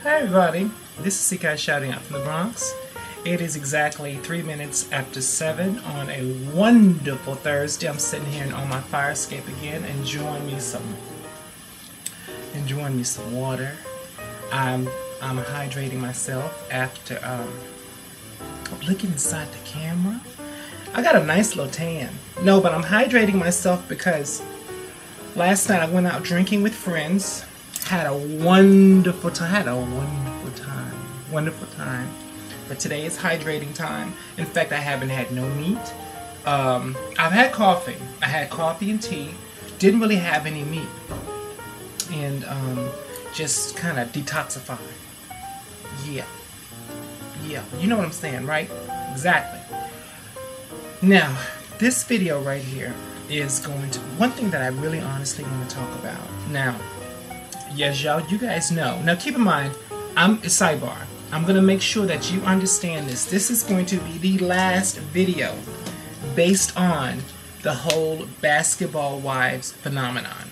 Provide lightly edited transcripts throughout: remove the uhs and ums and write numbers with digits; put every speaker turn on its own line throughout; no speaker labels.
Hi everybody, this is Sekai shouting out from the Bronx. It is exactly 3 minutes after 7 on a wonderful Thursday. I'm sitting here on my fire escape again, enjoying me some water. I'm hydrating myself after looking inside the camera. I got a nice little tan. No, but I'm hydrating myself because last night I went out drinking with friends. Had a wonderful time. But today is hydrating time. In fact, I haven't had no meat. I've had coffee. I had coffee and tea. Didn't really have any meat. And just kind of detoxify. Yeah. You know what I'm saying, right? Exactly. Now, this video right here is going to... One thing that I really honestly want to talk about. Now, yes, y'all, you guys know. Now, keep in mind, sidebar. I'm going to make sure that you understand this. This is going to be the last video based on the whole basketball wives phenomenon.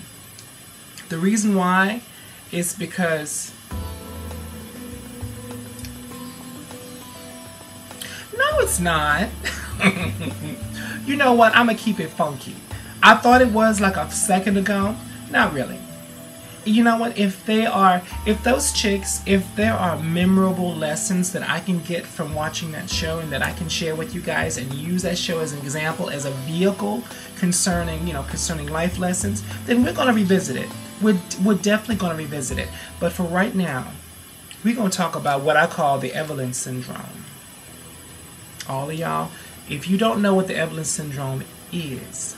The reason why is because... No, it's not. You know what? I'm going to keep it funky. I thought it was like a second ago. Not really. You know what? If there are memorable lessons that I can get from watching that show and that I can share with you guys and use that show as an example, as a vehicle concerning life lessons, then we're going to revisit it. We're definitely going to revisit it. But for right now, we're going to talk about what I call the Evelyn Syndrome. All of y'all, if you don't know what the Evelyn Syndrome is,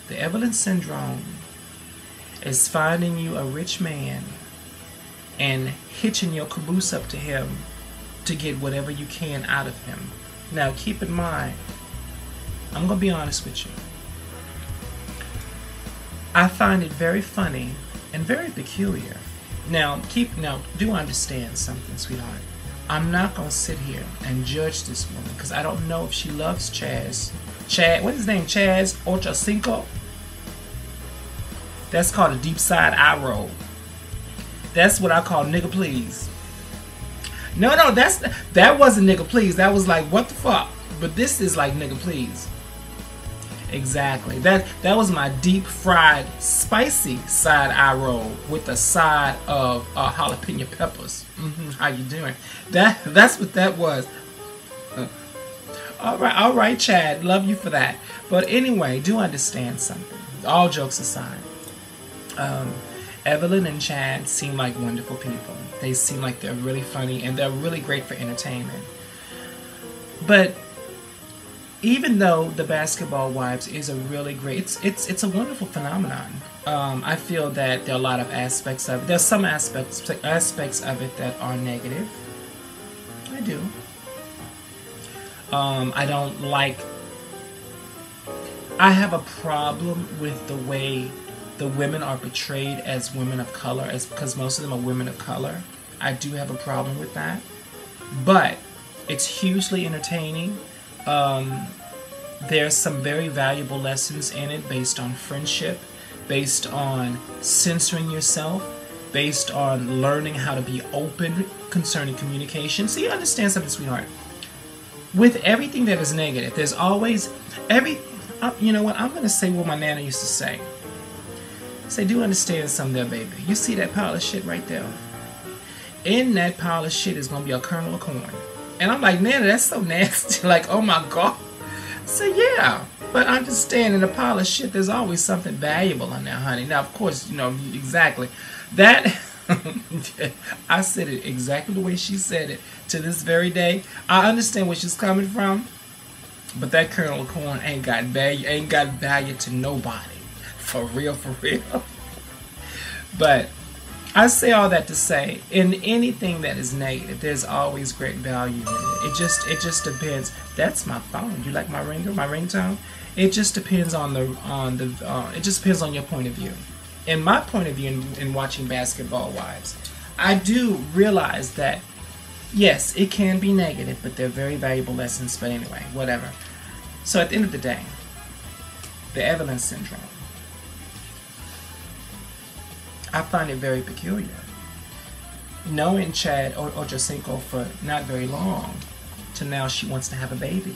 the Evelyn Syndrome is finding you a rich man and hitching your caboose up to him to get whatever you can out of him. Now keep in mind, I'm going to be honest with you. I find it very funny and very peculiar. Now do understand something, sweetheart. I'm not going to sit here and judge this woman because I don't know if she loves Chad, what's his name? Chaz Ochocinco? That's called a deep side eye roll. That's what I call nigga please. No, that wasn't nigga please. That was like, what the fuck? But this is like nigga please. Exactly. That was my deep fried spicy side eye roll with a side of jalapeno peppers. How you doing? That's what that was. All right, Chad. Love you for that. But anyway, do understand something. All jokes aside. Evelyn and Chad seem like wonderful people. They seem like they're really funny and they're really great for entertainment. But even though the basketball wives is a really great, it's a wonderful phenomenon. I feel that there are a lot of aspects of it. There's some aspects of it that are negative. I do. I have a problem with the way the women are portrayed as women of color, because most of them are women of color. I do have a problem with that. But it's hugely entertaining. There's some very valuable lessons in it based on friendship, based on censoring yourself, based on learning how to be open concerning communication. So you understand something, sweetheart. With everything that is negative, there's always you know what? I'm going to say what my nana used to say. Say, do understand something there, baby. You see that pile of shit right there? In that pile of shit is going to be a kernel of corn. And I'm like, Nana, that's so nasty. Like, oh my God. So yeah, but understand, in a pile of shit, there's always something valuable in there, honey. Now, of course, you know, exactly. That, I said it exactly the way she said it to this very day. I understand where she's coming from, but that kernel of corn ain't got value to nobody. For real. But I say all that to say, in anything that is negative, there's always great value in it. It just depends. That's my phone. You like my ringtone? It just depends on it just depends on your point of view. In my point of view in watching Basketball Wives, I do realize that yes, it can be negative, but they're very valuable lessons. But anyway, whatever. So at the end of the day, the Evelyn Syndrome. I find it very peculiar. knowing Chad Ochocinco for not very long, to now she wants to have a baby.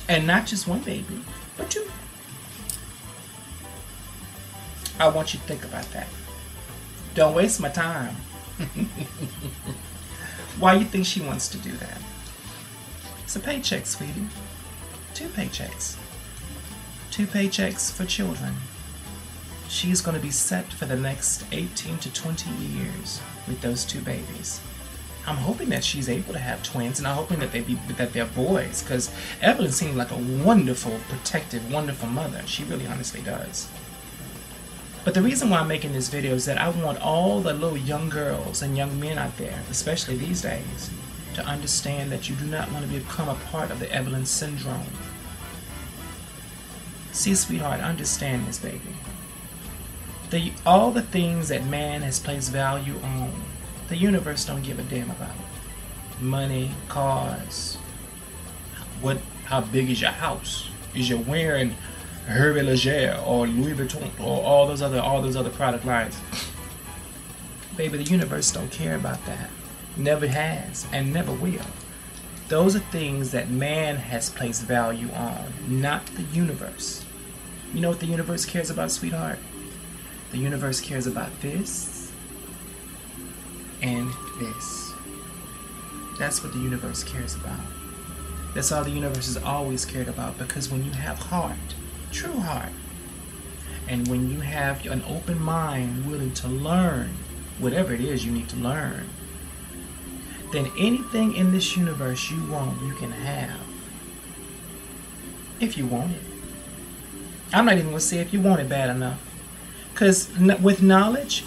And not just one baby, but two. I want you to think about that. Don't waste my time. Why you think she wants to do that? It's a paycheck, sweetie. 2 paychecks. 2 paychecks for children. She's going to be set for the next 18 to 20 years with those 2 babies. I'm hoping that she's able to have twins, and I'm hoping that they're boys, because Evelyn seems like a wonderful, protective, wonderful mother. She really honestly does. But the reason why I'm making this video is that I want all the little young girls and young men out there, especially these days, to understand that you do not want to become a part of the Evelyn Syndrome. See, sweetheart, understand this, baby. All the things that man has placed value on, the universe don't give a damn about. Money, cars, how big is your house? Is you wearing Hervé Leger or Louis Vuitton or all those other product lines? Baby, the universe don't care about that. Never has and never will. Those are things that man has placed value on, not the universe. You know what the universe cares about, sweetheart? The universe cares about this and this. That's what the universe cares about. That's all the universe has always cared about, because when you have heart, true heart, and when you have an open mind willing to learn whatever it is you need to learn, then anything in this universe you want, you can have. If you want it. I'm not even going to say if you want it bad enough. Because with knowledge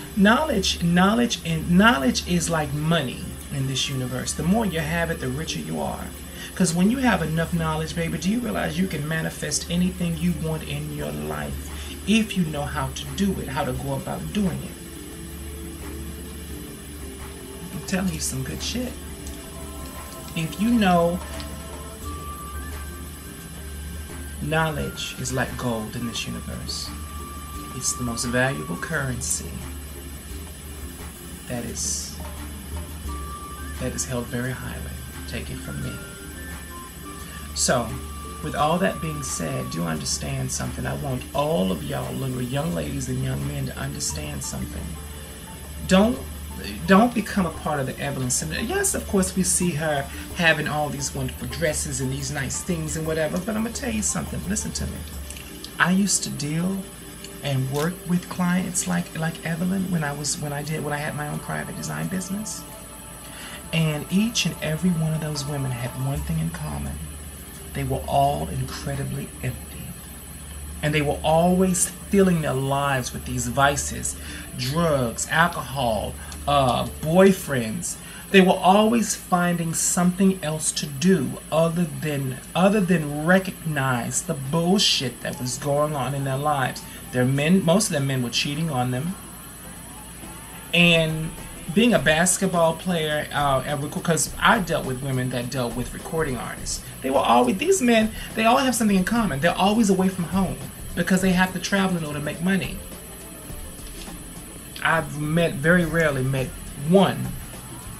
is like money in this universe. The more you have it, the richer you are. Because when you have enough knowledge, baby, do you realize you can manifest anything you want in your life if you know how to do it, how to go about doing it? I'm telling you some good shit. If you know knowledge is like gold in this universe, it's the most valuable currency that is held very highly. Take it from me. So, with all that being said, do understand something. I want all of y'all, little young ladies and young men, to understand something. Don't become a part of the Evelyn Syndrome. Yes, of course, we see her having all these wonderful dresses and these nice things and whatever, but I'm going to tell you something. Listen to me. I used to deal and work with clients like Evelyn when I had my own private design business. And each and every one of those women had one thing in common. They were all incredibly empty. And they were always filling their lives with these vices, drugs, alcohol, boyfriends. They were always finding something else to do other than recognize the bullshit that was going on in their lives. Most of their men were cheating on them. And being a basketball player, because I dealt with women that dealt with recording artists. They were always, these men, they all have something in common. They're always away from home because they have to travel in order to make money. I've very rarely met one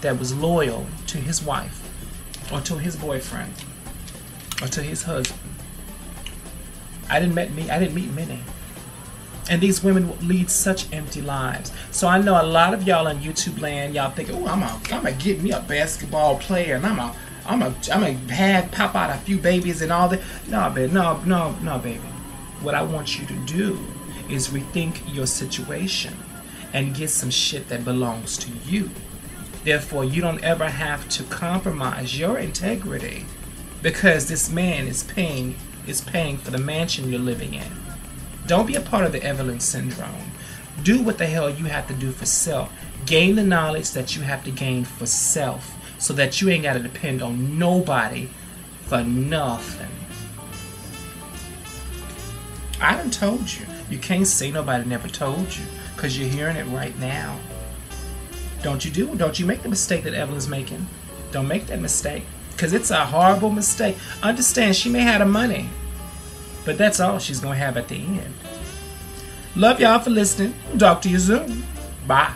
that was loyal to his wife or to his boyfriend or to his husband. I didn't meet many. And these women lead such empty lives. So I know a lot of y'all on YouTube land, y'all thinking, oh, I'm gonna get me a basketball player, and I'm gonna pop out a few babies and all that. No, baby, no, baby. What I want you to do is rethink your situation and get some shit that belongs to you. Therefore, you don't ever have to compromise your integrity because this man is paying for the mansion you're living in. Don't be a part of the Evelyn Syndrome. Do what the hell you have to do for self. Gain the knowledge that you have to gain for self so that you ain't got to depend on nobody for nothing. I done told you. You can't say nobody never told you because you're hearing it right now. Don't you make the mistake that Evelyn's making. Don't make that mistake because it's a horrible mistake. Understand, she may have the money, but that's all she's going to have at the end. Love y'all for listening. Talk to you soon. Bye.